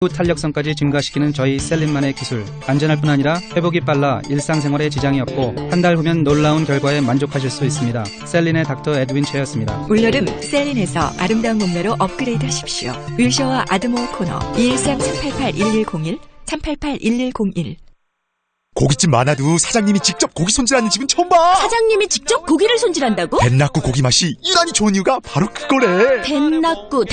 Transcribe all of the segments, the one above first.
탄력성까지 증가시키는 저희 셀린만의 기술. 안전할 뿐 아니라 회복이 빨라 일상생활에 지장이 없고 한 달 후면 놀라운 결과에 만족하실 수 있습니다. 셀린의 닥터 에드윈 최였습니다. 올여름 셀린에서 아름다운 몸매로 업그레이드 하십시오. 윌셔와 아드모 코너 213-388-1101 388-1101. 고깃집 많아도 사장님이 직접 고기 손질하는 집은 처음 봐. 사장님이 직접 고기를 손질한다고? 뱃낙구 고기 맛이 유난히 좋은 이유가 바로 그거래. 뱃낙구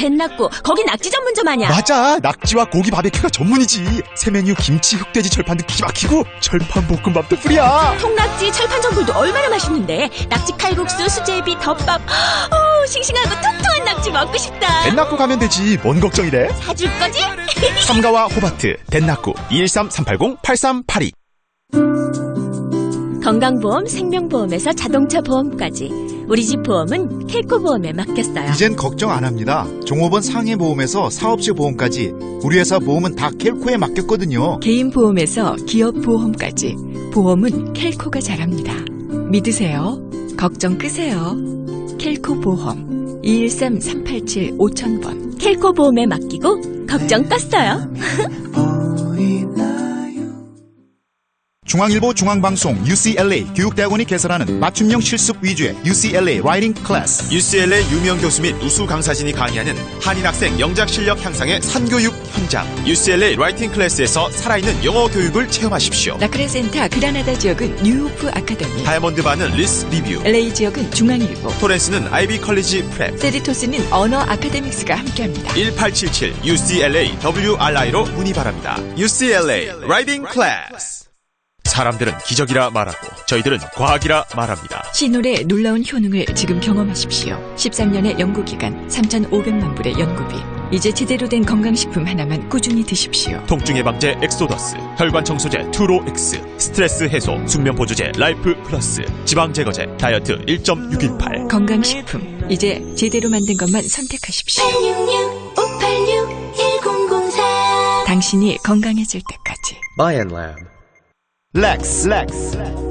거기 낙지 전문점 아냐? 맞아, 낙지와 고기 바베큐가 전문이지. 새 메뉴 김치 흑돼지 철판도 기가 막히고 철판 볶음밥도 뿌리야. 통낙지 철판 전골도 얼마나 맛있는데. 낙지 칼국수, 수제비, 덮밥. 싱싱하고 톡톡한 낙지 먹고 싶다. 뱃낙구 가면 되지, 뭔 걱정이래. 사줄 거지? 삼가와 호바트 뱃낙구 213-380-8382. 건강보험, 생명보험에서 자동차 보험까지 우리 집 보험은 켈코보험에 맡겼어요. 이젠 걱정 안 합니다. 종업원 상해보험에서 사업체 보험까지 우리 회사 보험은 다 켈코에 맡겼거든요. 개인보험에서 기업보험까지 보험은 켈코가 잘합니다. 믿으세요. 걱정 끄세요. 켈코보험 213-387-5000번. 켈코보험에 맡기고 걱정 껐어요. 중앙일보 중앙방송 UCLA 교육대학원이 개설하는 맞춤형 실습 위주의 UCLA 라이팅 클래스. UCLA 유명 교수 및 우수 강사진이 강의하는 한인 학생 영작 실력 향상의 산교육 현장. UCLA 라이팅 클래스에서 살아있는 영어 교육을 체험하십시오. 라크레센타 그라나다 지역은 뉴호프 아카데미, 다이아몬드 바는 리스 리뷰, LA 지역은 중앙일보, 토렌스는 아이비 컬리지 프랩, 세리토스는 언어 아카데믹스가 함께합니다. 1877 UCLA WRI로 문의 바랍니다. UCLA 라이팅 클래스. 사람들은 기적이라 말하고 저희들은 과학이라 말합니다. 시놀의 놀라운 효능을 지금 경험하십시오. 13년의 연구기간 3,500만 불의 연구비. 이제 제대로 된 건강식품 하나만 꾸준히 드십시오. 통증 예방제 엑소더스, 혈관 청소제 투로엑스, 스트레스 해소 숙면 보조제 라이프 플러스, 지방 제거제 다이어트 1.618. 건강식품 이제 제대로 만든 것만 선택하십시오. 866-1004 당신이 건강해질 때까지. Bioenlab. 렉스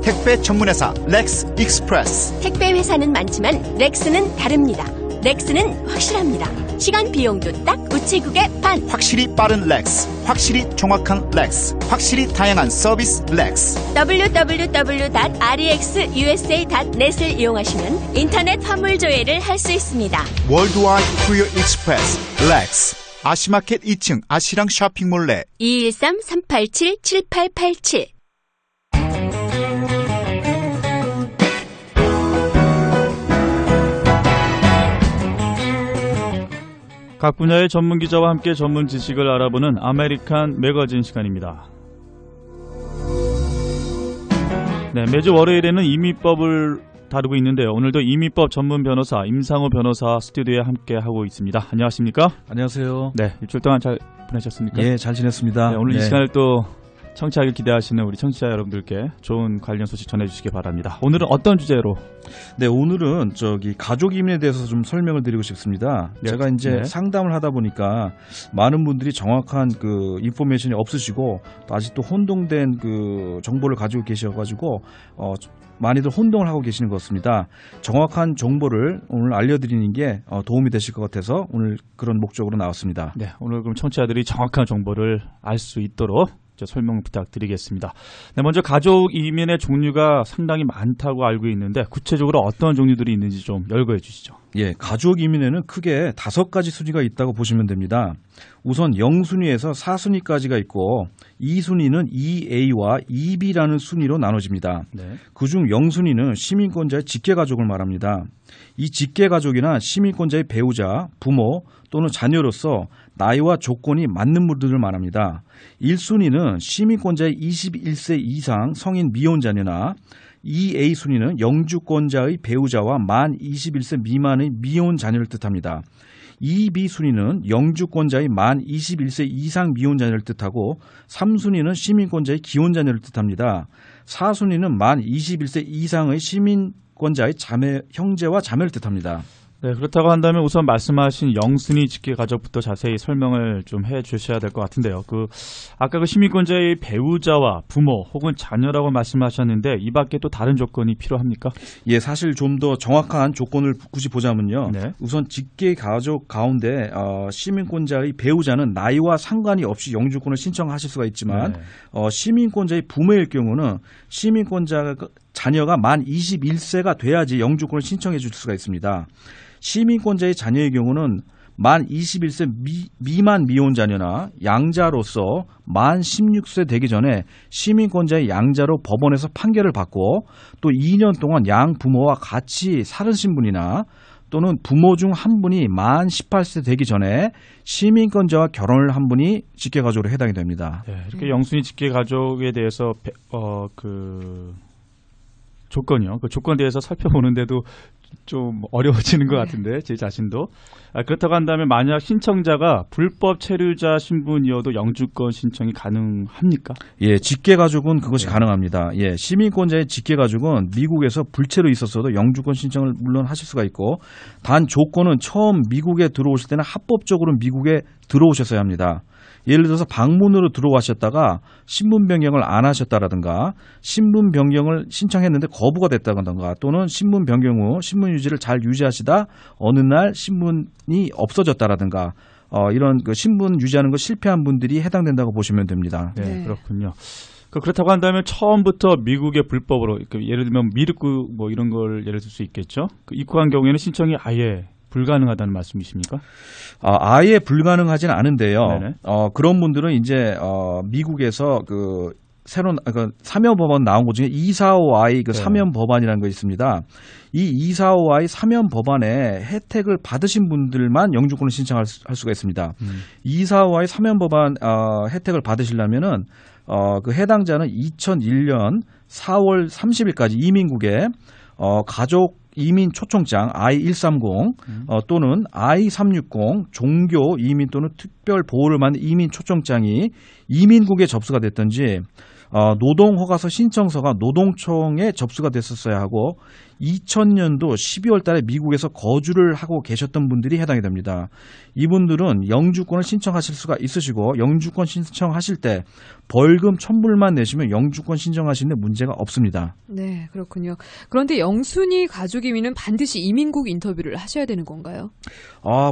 택배 전문회사 렉스 익스프레스. 택배 회사는 많지만 렉스는 다릅니다. 렉스는 확실합니다. 시간 비용도 딱 우체국의 반. 확실히 빠른 렉스, 확실히 정확한 렉스, 확실히 다양한 서비스 렉스. www.rexusa.net을 이용하시면 인터넷 화물 조회를 할 수 있습니다. 월드와이드 쿠리어 익스프레스 렉스. 아시마켓 2층 아시랑 쇼핑몰 내 213-387-7887. 각 분야의 전문 기자와 함께 전문 지식을 알아보는 아메리칸 매거진 시간입니다. 네, 매주 월요일에는 이민법을 다루고 있는데요. 오늘도 이민법 전문 변호사 임상호 변호사 스튜디오에 함께 하고 있습니다. 안녕하십니까? 안녕하세요. 네, 일주일 동안 잘 보내셨습니까? 예, 잘 지냈습니다. 네, 오늘 네. 이 시간을 또 청취하길 기대하시는 우리 청취자 여러분들께 좋은 관련 소식 전해주시기 바랍니다. 오늘은 어떤 주제로? 네, 오늘은 가족 이민에 대해서 좀 설명을 드리고 싶습니다. 네. 제가 이제 네. 상담을 하다 보니까 많은 분들이 정확한 그 인포메이션이 없으시고 또 아직도 혼동된 그 정보를 가지고 계셔가지고 많이들 혼동을 하고 계시는 것 같습니다. 정확한 정보를 오늘 알려드리는 게 도움이 되실 것 같아서 오늘 그런 목적으로 나왔습니다. 네, 오늘 그럼 청취자들이 정확한 정보를 알 수 있도록 설명 부탁드리겠습니다. 네, 먼저 가족 이민의 종류가 상당히 많다고 알고 있는데 구체적으로 어떤 종류들이 있는지 좀 열거해 주시죠. 예, 가족 이민에는 크게 5가지 순위가 있다고 보시면 됩니다. 우선 0순위에서 4순위까지가 있고 2순위는 2A와 2B라는 순위로 나눠집니다. 네. 그중 0순위는 시민권자의 직계가족을 말합니다. 이 직계가족이나 시민권자의 배우자, 부모 또는 자녀로서 나이와 조건이 맞는 분들을 말합니다. 1순위는 시민권자의 21세 이상 성인 미혼자녀나 2A 순위는 영주권자의 배우자와 만 21세 미만의 미혼 자녀를 뜻합니다. 2B 순위는 영주권자의 만 21세 이상 미혼 자녀를 뜻하고 3순위는 시민권자의 기혼 자녀를 뜻합니다. 4순위는 만 21세 이상의 시민권자의 형제와 자매를 뜻합니다. 네, 그렇다고 한다면 우선 말씀하신 영순위 직계 가족부터 자세히 설명을 좀 해주셔야 될 것 같은데요. 아까 그 시민권자의 배우자와 부모 혹은 자녀라고 말씀하셨는데 이 밖에 또 다른 조건이 필요합니까? 예, 사실 좀 더 정확한 조건을 굳이 보자면요. 네. 우선 직계 가족 가운데 시민권자의 배우자는 나이와 상관이 없이 영주권을 신청하실 수가 있지만 네. 시민권자의 부모일 경우는 시민권자 자녀가 만 21세가 돼야지 영주권을 신청해 줄 수가 있습니다. 시민권자의 자녀의 경우는 만 21세 미만 미혼 자녀나 양자로서 만 16세 되기 전에 시민권자의 양자로 법원에서 판결을 받고 또 2년 동안 양 부모와 같이 살으신 분이나 또는 부모 중 한 분이 만 18세 되기 전에 시민권자와 결혼을 한 분이 직계가족으로 해당이 됩니다. 네, 이렇게 영순위 직계가족에 대해서 조건이요. 그 조건에 대해서 살펴보는데도 좀 어려워지는 것 같은데 제 자신도. 그렇다고 한다면 만약 신청자가 불법 체류자 신분이어도 영주권 신청이 가능합니까? 예, 직계가족은 그것이 가능합니다. 예, 시민권자의 직계가족은 미국에서 불체로 있었어도 영주권 신청을 물론 하실 수가 있고 단 조건은 처음 미국에 들어오실 때는 합법적으로 미국에 들어오셨어야 합니다. 예를 들어서 방문으로 들어와셨다가 신분 변경을 안 하셨다라든가 신분 변경을 신청했는데 거부가 됐다든가 또는 신분 변경 후 신분 유지를 잘 유지하시다 어느 날 신분이 없어졌다라든가 이런 그 신분 유지하는 거 실패한 분들이 해당된다고 보시면 됩니다. 네, 그렇군요. 그렇다고 한다면 처음부터 미국의 불법으로 예를 들면 미륵국 뭐 이런 걸 예를 들 수 있겠죠. 입국한 경우에는 신청이 아예 불가능하다는 말씀이십니까? 아예 불가능하지는 않은데요. 그런 분들은 이제 미국에서 새로운 사면 법안 나온 것 중에 245I 사면 법안이라는 거 있습니다. 이 245I 사면 법안에 혜택을 받으신 분들만 영주권을 신청할 수가 있습니다. 245I 사면 법안 혜택을 받으시려면은 그 해당자는 2001년 4월 30일까지 이민국에 가족 이민 초청장 I-130 또는 I-360 종교 이민 또는 특별 보호를 받는 이민 초청장이 이민국에 접수가 됐든지 노동허가서 신청서가 노동청에 접수가 됐었어야 하고 2000년도 12월 달에 미국에서 거주를 하고 계셨던 분들이 해당이 됩니다. 이분들은 영주권을 신청하실 수가 있으시고 영주권 신청하실 때 벌금 1,000불만 내시면 영주권 신청하시는 데 문제가 없습니다. 네, 그렇군요. 그런데 영순위 가족 이민은 반드시 이민국 인터뷰를 하셔야 되는 건가요?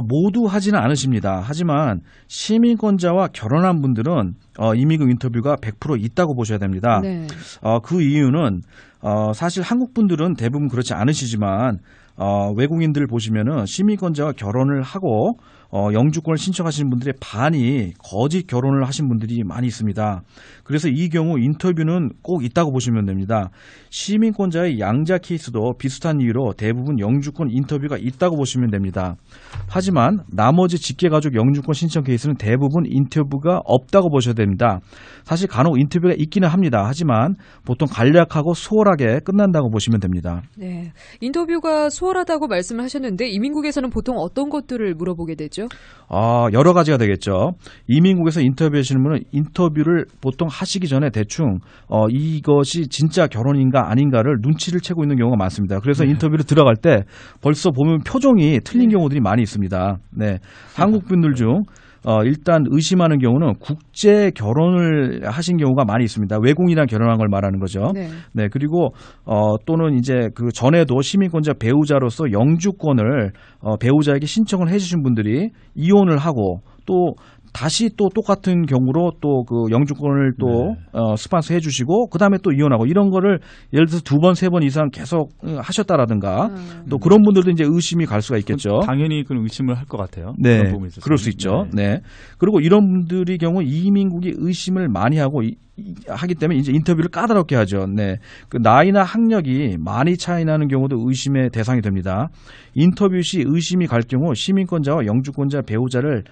모두 하지는 않으십니다. 하지만 시민권자와 결혼한 분들은 이민국 인터뷰가 100% 있다고 보셔야 됩니다. 네. 그 이유는 사실 한국 분들은 대부분 그렇지 않으시지만 외국인들 보시면은 시민권자와 결혼을 하고 영주권을 신청하시는 분들의 반이 거짓 결혼을 하신 분들이 많이 있습니다. 그래서 이 경우 인터뷰는 꼭 있다고 보시면 됩니다. 시민권자의 양자 케이스도 비슷한 이유로 대부분 영주권 인터뷰가 있다고 보시면 됩니다. 하지만 나머지 직계가족 영주권 신청 케이스는 대부분 인터뷰가 없다고 보셔야 됩니다. 사실 간혹 인터뷰가 있기는 합니다. 하지만 보통 간략하고 수월하게 끝난다고 보시면 됩니다. 네, 인터뷰가 수월하다고 말씀을 하셨는데 이민국에서는 보통 어떤 것들을 물어보게 되죠? 여러 가지가 되겠죠. 이민국에서 인터뷰하시는 분은 인터뷰를 보통 하시기 전에 대충 이것이 진짜 결혼인가 아닌가를 눈치를 채고 있는 경우가 많습니다. 그래서 인터뷰를 들어갈 때 벌써 보면 표정이 틀린 경우들이 많이 있습니다. 네, 한국 분들 중 일단 의심하는 경우는 국제 결혼을 하신 경우가 많이 있습니다. 외국인이랑 결혼한 걸 말하는 거죠. 네, 그리고 또는 이제 그 전에도 시민권자 배우자로서 영주권을 배우자에게 신청을 해주신 분들이 이혼을 하고 또 다시 또 똑같은 경우로 또 그 영주권을 또 스폰서 해주시고 그 다음에 또 이혼하고 이런 거를 예를 들어서 2번, 3번 이상 계속 하셨다라든가 또 그런 분들도 이제 의심이 갈 수가 있겠죠. 당연히 그런 의심을 할 것 같아요. 네, 그럴 수 있죠. 네. 그리고 이런 분들의 경우 이민국이 의심을 많이 하기 때문에 이제 인터뷰를 까다롭게 하죠. 네. 그 나이나 학력이 많이 차이 나는 경우도 의심의 대상이 됩니다. 인터뷰 시 의심이 갈 경우 시민권자와 영주권자 배우자를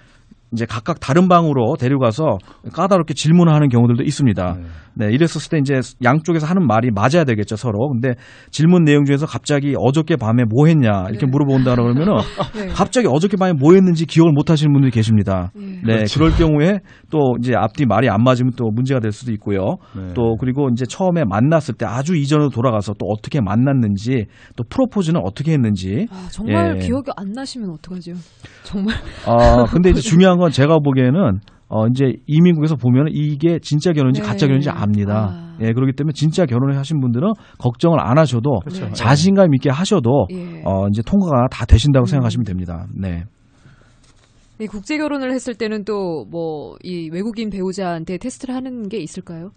이제 각각 다른 방으로 데려가서 까다롭게 질문을 하는 경우들도 있습니다. 네, 이랬었을 때 이제 양쪽에서 하는 말이 맞아야 되겠죠, 서로. 근데 질문 내용 중에서 갑자기 어저께 밤에 뭐 했냐 이렇게 물어본다 그러면은 네. 갑자기 어저께 밤에 뭐 했는지 기억을 못 하시는 분들이 계십니다. 네, 그렇죠. 그럴 경우에 또 이제 앞뒤 말이 안 맞으면 또 문제가 될 수도 있고요. 네. 또 그리고 이제 처음에 만났을 때 아주 이전으로 돌아가서 또 어떻게 만났는지 또 프로포즈는 어떻게 했는지. 정말 예. 기억이 안 나시면 어떡하죠? 정말. 근데 이제 중요한 건 제가 보기에는 이제 이민국에서 보면 이게 진짜 결혼인지 네. 가짜 결혼인지 압니다. 예, 그렇기 때문에 진짜 결혼을 하신 분들은 걱정을 안 하셔도 그렇죠. 자신감 있게 하셔도 예. 이제 통과가 다 되신다고 생각하시면 됩니다. 네. 이 국제 결혼을 했을 때는 또 뭐 이 외국인 배우자한테 테스트를 하는 게 있을까요?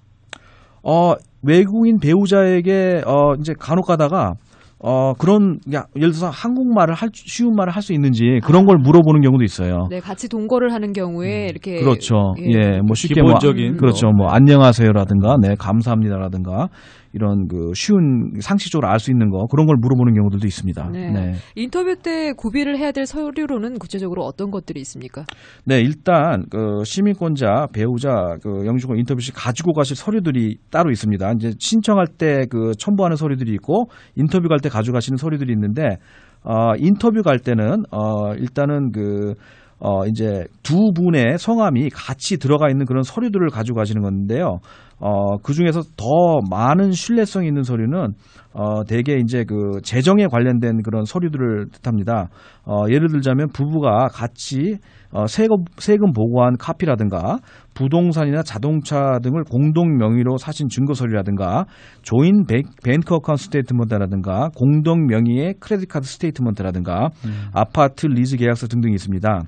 외국인 배우자에게 이제 간혹 가다가 그런 예를 들어서 한국말을 쉬운 말을 할 수 있는지 그런 걸 물어보는 경우도 있어요. 네, 같이 동거를 하는 경우에 이렇게 그렇죠. 예, 뭐 쉽게 기본적인 그렇죠. 뭐 안녕하세요라든가, 네, 감사합니다라든가 이런 그 쉬운 상식적으로 알 수 있는 거 그런 걸 물어보는 경우들도 있습니다. 네. 네. 인터뷰 때 구비를 해야 될 서류로는 구체적으로 어떤 것들이 있습니까? 네, 일단 그 시민권자 배우자 그 영주권 인터뷰 시 가지고 가실 서류들이 따로 있습니다. 이제 신청할 때 그 첨부하는 서류들이 있고 인터뷰 갈 때 가져가시는 서류들이 있는데 인터뷰 갈 때는 일단은 이제 두 분의 성함이 같이 들어가 있는 그런 서류들을 가지고 가시는 건데요. 그 중에서 더 많은 신뢰성 있는 서류는 대개 이제 그 재정에 관련된 그런 서류들을 뜻합니다. 예를 들자면 부부가 같이 세금 보고한 카피라든가 부동산이나 자동차 등을 공동 명의로 사신 증거 서류라든가 조인 뱅크 어카운트 스테이트먼트라든가 공동 명의의 크레딧 카드 스테이트먼트라든가 아파트 리즈 계약서 등등이 있습니다.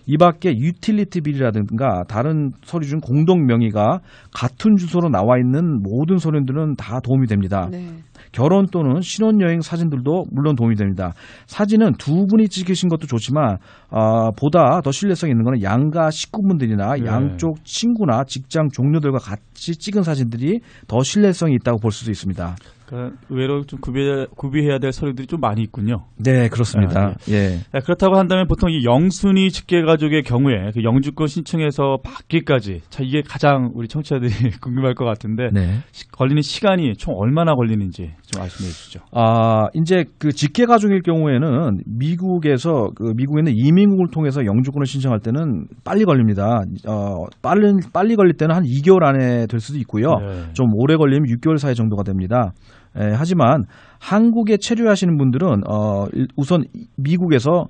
이 밖에 유틸리티 빌이라든가 다른 서류 중 공동 명의가 같은 주소로 나와 있는 모든 서류들은 다 도움이 됩니다. 네. 결혼 또는 신혼여행 사진들도 물론 도움이 됩니다. 사진은 두 분이 찍으신 것도 좋지만 보다 더 신뢰성 있는 것은 양가 식구분들이나 네. 양쪽 친구나 직장 동료들과 같이 찍은 사진들이 더 신뢰성이 있다고 볼 수도 있습니다. 그러니까 의외로 좀 구비해야 될 서류들이 좀 많이 있군요. 네, 그렇습니다. 예. 그렇다고 한다면 보통 이 영순위 직계가족의 경우에 그 영주권 신청에서 받기까지 이게 가장 우리 청취자들이 궁금할 것 같은데 네. 걸리는 시간이 총 얼마나 걸리는지 좀 말씀해 주시죠. 이제 그 직계가족일 경우에는 미국에서 미국에 있는 이민국을 통해서 영주권을 신청할 때는 빨리 걸립니다. 빨리 걸릴 때는 한 2개월 안에 될 수도 있고요. 네. 좀 오래 걸리면 6개월 사이 정도가 됩니다. 하지만 한국에 체류하시는 분들은 우선 미국에서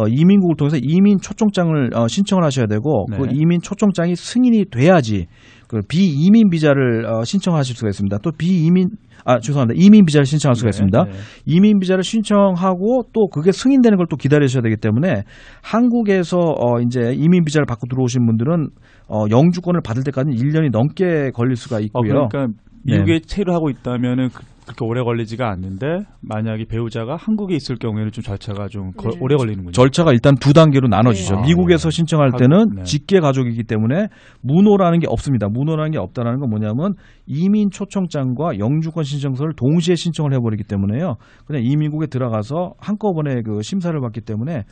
이민국을 통해서 이민 초청장을 신청을 하셔야 되고 네. 그 이민 초청장이 승인이 돼야지 그 비이민 비자를 신청하실 수가 있습니다. 또 이민 비자를 신청할 수가 있습니다. 네. 이민 비자를 신청하고 또 그게 승인되는 걸 또 기다리셔야 되기 때문에 한국에서 이제 이민 비자를 받고 들어오신 분들은 영주권을 받을 때까지는 1년이 넘게 걸릴 수가 있고요. 그러니까 미국에 체류하고 있다면은 그렇게 오래 걸리지가 않는데 만약에 배우자가 한국에 있을 경우에는 좀 절차가 좀 오래 걸리는군요. 절차가 일단 두 단계로 나눠지죠. 네. 미국에서 신청할 때는 네. 직계 가족이기 때문에 문호라는 게 없습니다. 문호라는 게 없다는 건 뭐냐면 이민 초청장과 영주권 신청서를 동시에 신청을 해버리기 때문에요. 그냥 이민국에 들어가서 한꺼번에 그 심사를 받기 때문에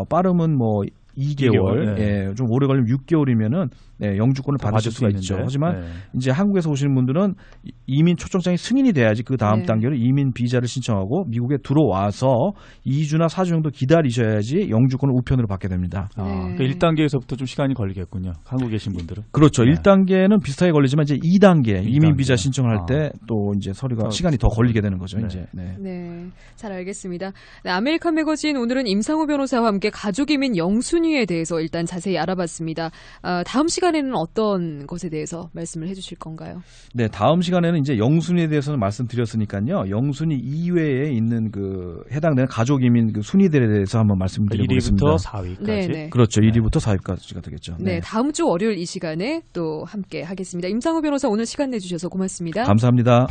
빠르면 뭐 2개월, 네. 예, 좀 오래 걸리면 6개월이면은 영주권을 받으실 수가 있죠. 하지만 이제 한국에서 오시는 분들은 이민 초청장이 승인이 돼야지 그 다음 네. 단계로 이민 비자를 신청하고 미국에 들어와서 2주나 4주 정도 기다리셔야지 영주권을 우편으로 받게 됩니다. 그러니까 1단계에서부터 좀 시간이 걸리겠군요. 한국에 계신 분들은. 그렇죠. 네. 1단계는 비슷하게 걸리지만 이제 2단계 이민 비자 신청을 할 아. 때 또 이제 서류가 시간이 더 걸리게 되는 거죠. 네. 이제. 네. 네, 잘 알겠습니다. 네, 아메리칸 매거진 오늘은 임상우 변호사와 함께 가족이민 영순위에 대해서 일단 자세히 알아봤습니다. 다음 시간에는 어떤 것에 대해서 말씀을 해주실 건가요? 네, 다음 시간에는 이제 영순위에 대해서는 말씀드렸으니까요. 영순위 이외에 있는 그 해당되는 가족 이민 그 순위들에 대해서 한번 말씀드려보겠습니다. 1위부터 4위까지. 네, 네. 그렇죠. 1위부터 4위까지가 되겠죠. 네, 다음 주 월요일 이 시간에 또 함께 하겠습니다. 임상우 변호사 오늘 시간 내주셔서 고맙습니다. 감사합니다.